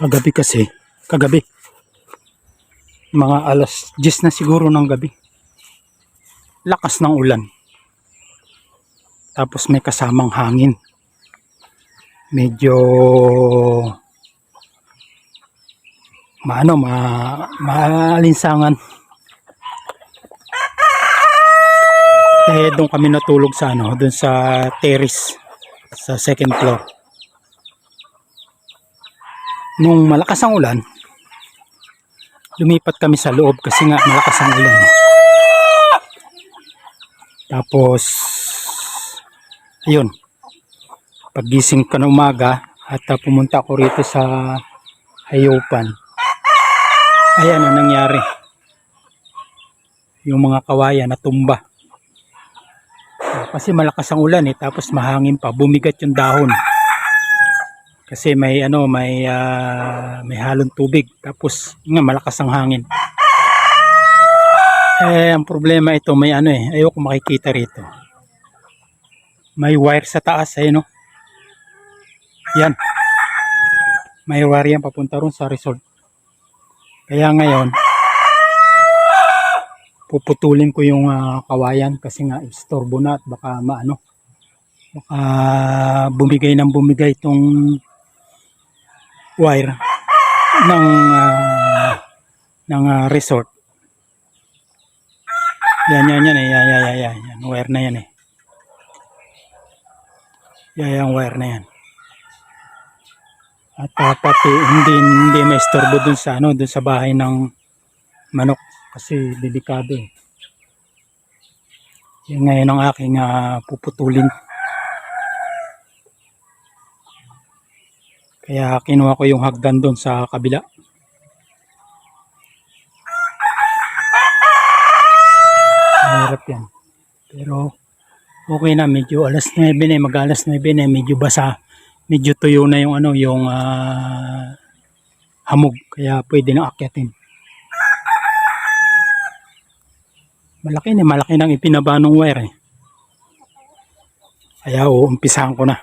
Kagabi kasi, kagabi, mga alas 10 na siguro ng gabi. Lakas ng ulan. Tapos may kasamang hangin. Medyo maalinsangan. Doon kami natulog sa doon sa terrace sa second floor. Nung malakas ang ulan, lumipat kami sa loob kasi nga malakas ang ulan. Tapos ayun, paggising ko ng umaga at pumunta ako rito sa hayupan. Ayan ang nangyari. Yung mga kawayan natumba. Kasi malakas ang ulan tapos mahangin pa, bumigat yung dahon. Kasi may may halong tubig, tapos nga malakas ang hangin. Ang problema ito, may ayoko makikita rito. May wire sa taas, no. Yan. May wire yan papunta ron sa resort. Kaya ngayon, puputulin ko yung kawayan kasi nga istorbo na at baka baka bumigay itong wire ng resort. Yan wire na yan yung wire na yan. At pati hindi maistorbo dun sa bahay ng manok kasi delikado Yan ngayon ang aking puputulin. Kaya kinuha ko yung hagdan doon sa kabila. Mahirap yan. Pero okay na, medyo alas 9 na, mag-alas 9 na, medyo basa. Medyo tuyo na yung yung hamog, kaya pwede na akyatin. Malaki nang ipinaba ng wire Kaya umpisahan ko na.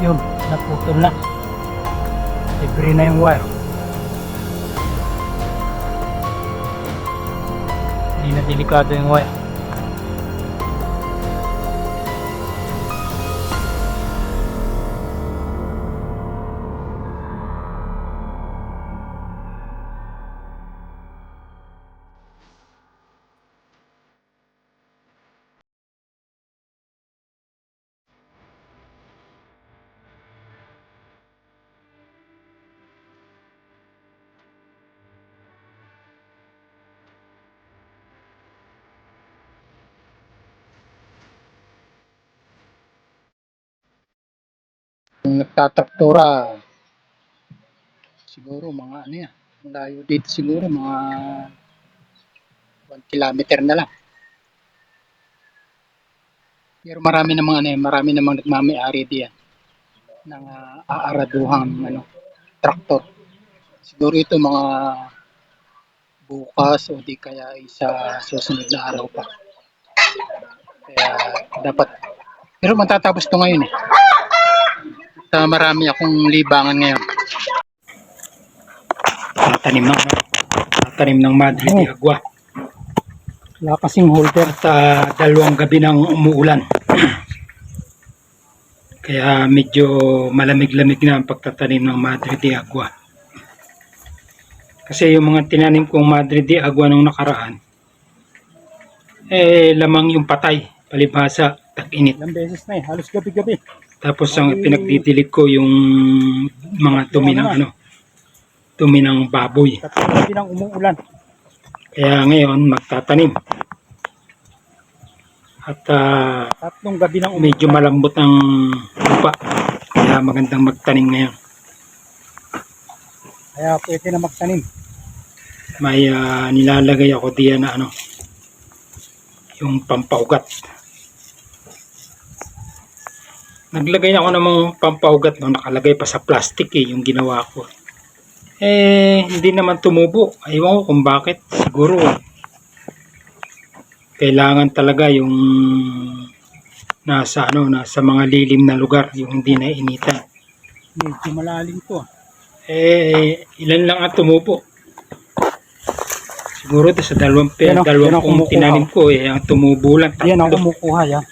Yun, naputol na. Libre na yung wire. Hindi na delikado yung wire. Kung nagtatraktura, siguro mga ano yan, malayo dito siguro mga 1 kilometer na lang. Pero marami namang ano, marami namang nagmamay-ari diyan ng aaraduhang traktor. Siguro ito mga bukas o di kaya sa susunod na araw pa. Kaya dapat, pero matatapos to ngayon eh. Marami akong libangan ngayon. Tatanim ng Madre de Agua. Wala kasing holder sa dalawang gabi ng umuulan. Kaya medyo malamig-lamig na ang pagtatanim ng Madre de Agua. Kasi yung mga tinanim kong Madre de Agua nung nakaraan, lamang yung patay, palibhasa, tag-init. Ilang beses na halos gabi-gabi. Tapos ang pinagdidilig ko yung mga dumi ng dumi ng baboy. Tatlong gabi ng umuulan. Kaya ngayon magtatanim. At tatlong gabi ng medyo malambot ang lupa. Kaya magandang magtanim ngayon. Kaya pwede na magtanim. May nilalagay ako diyan na yung pampaugat. Naglagay ako ng mga pampaugat no, nakalagay pa sa plastic yung ginawa ko. Hindi naman tumubo. Ewan ko kung bakit. Siguro kailangan talaga yung nasa mga lilim na lugar, yung hindi na initan. Medyo malalim to. Ilan lang ang tumubo. Siguro sa dalawang kong tinanim ko ang tumubo lang. Yan ang kumukuha yan.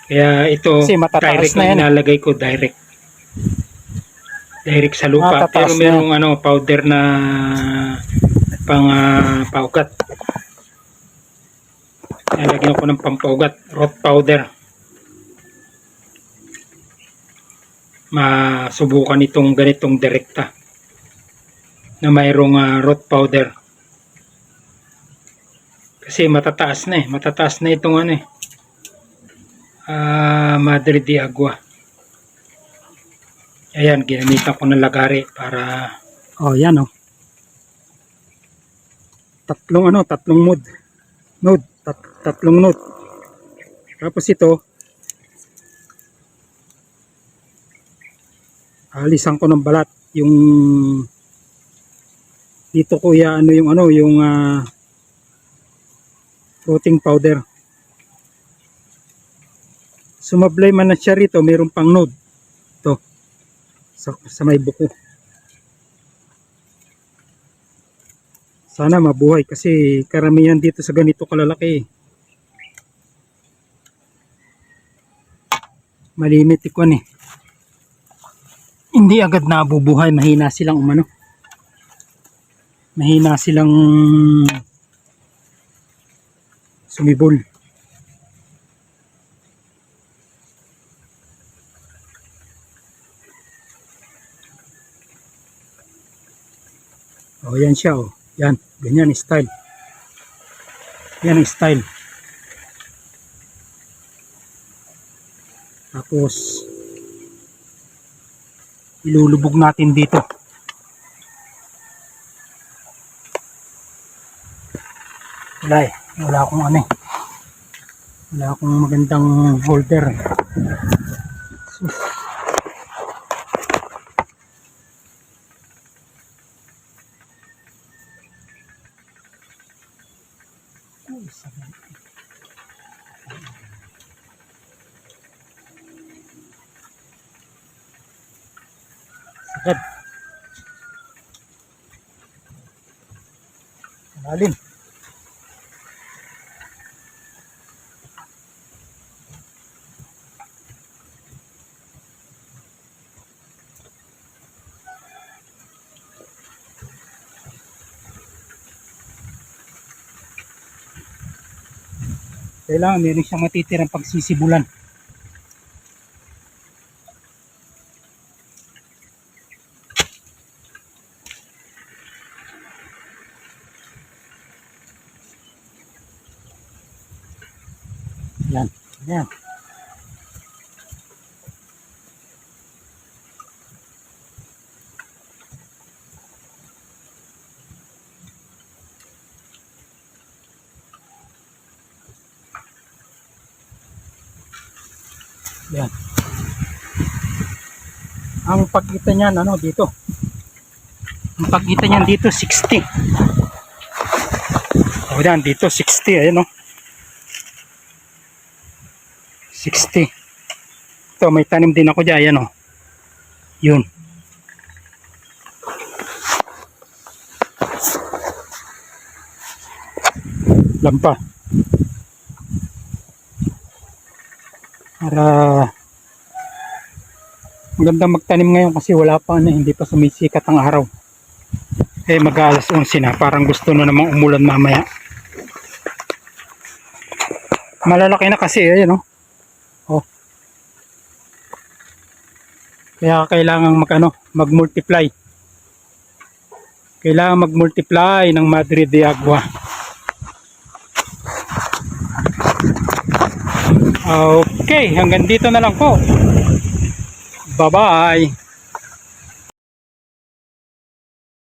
Kaya ito direct na inalagay ko, direct sa lupa. Pero merong powder na pang paugat. Nalagyan ko ng pampaugat, root powder. Masubukan itong ganitong direkta na mayroong root powder. Kasi matataas na itong Madre de Agua. Ayan, ginamitan ko ng lagari para yan tatlong tatlong node. Tapos ito alisan ko ng balat yung dito ko yung protein powder. Sumablay man na siya rito, mayroon pang node to sa may buko. Sana mabuhay kasi karamihan dito sa ganito kalalaki malimit ikwan hindi agad nabubuhay, mahina silang sumibol. Yan siya yan, ganyan style. Yan ang style. Tapos ilulubog natin dito. Wala akong wala akong magandang holder. Yan. Malalim. Kailangan meron siyang matitirang pagsisibulan. Yan. Yan. Yan. Ang pagkita niyan ano dito. Ang pagkita niyan dito 60. O yan dito 60 ayun no. 60. Ito may tanim din ako diyan ayan oh. Yun. Lampa. Para maganda magtanim ngayon kasi wala pa na hindi pa sumisikat ang araw. Eh mag-alas 11 na, parang gusto na namang umulan mamaya. Malalaki na kasi ayun oh. Oh. Kaya kailangan mag-multiply. Kailangan mag-multiply ng Madre de Agua. Okay, hanggang dito na lang po. Bye-bye.